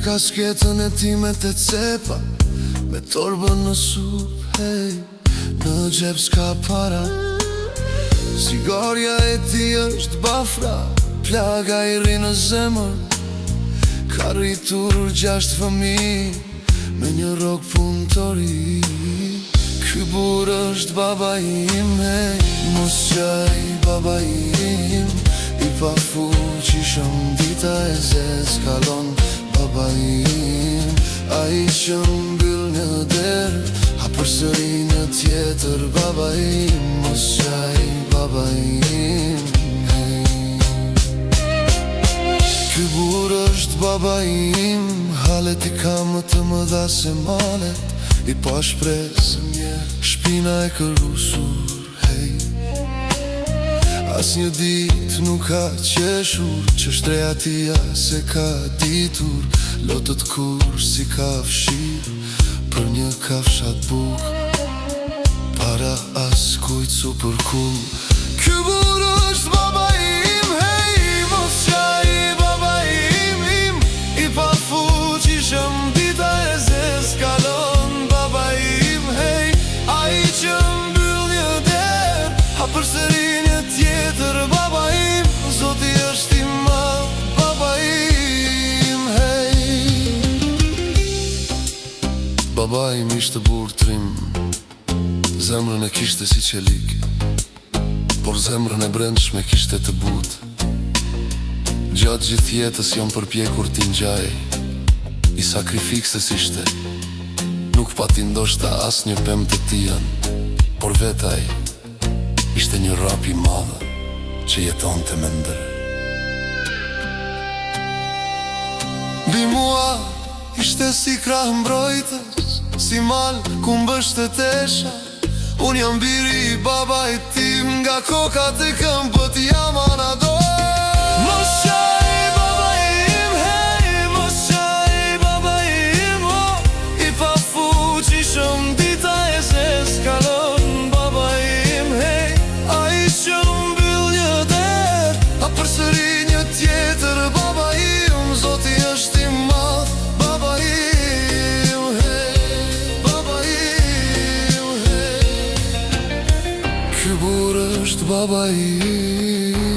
kasketën e ti me të cepa, me torbën në sup, hey, në gjep s'ka para. Sigarja e ti është bafra, plaga i ri në zemër. Ka rritur 6 fëmijë me një rrok punëtori. Ky burr është baba im, hey, mos qaj baba im. I pa fuqishëm dita e zez kalon baba im. Ai që mbyll një derë, ha përsëri një tjetër baba im. Mos qaj baba im, hey. Ky burr është baba im, halet i ka më të mëdha se malet. I pa shpresë një shpina e kërusur, hey. As një dit nuk ka qeshur, që shtreja tia se ka ditur. Lotët kur si ka fshir, për një kafshat buk, para as kujt super cool. Ky burr është baba im, hey, mos qaj baba im. I pa fuqishëm dita e zez kalon baba im, hey. Ai që mbyll një derë, ha përsëri një tjetër baba im. Zoti është i madh baba im, hey. Baba im ishte burr trim, zemrën e kishte si qelik, por zemrën e brendshme kishte të butë. Gjatë gjithë jetës jam përpjekur t'i ngjaj, i sakrifikses ishte. Nuk pati ndoshta as një pemë të tijan, por vetaj ishte një rap i madh që jeton të me ndër. Bi mua ishte si krah mbrojtës, si mal ku mbështetesha. Unë jam biri i babait tim, nga kokat e këmbët jam anador. Mos qaj baba im, hey, mos qaj baba im, oh. I pa fuqishëm dita e zez kalon baba im, hey. Ai që mbyll një derë, ha përsëri një tjetër baba im. Zoti është i madh baba im, hey, baba im, hey. Ky burr është baba im.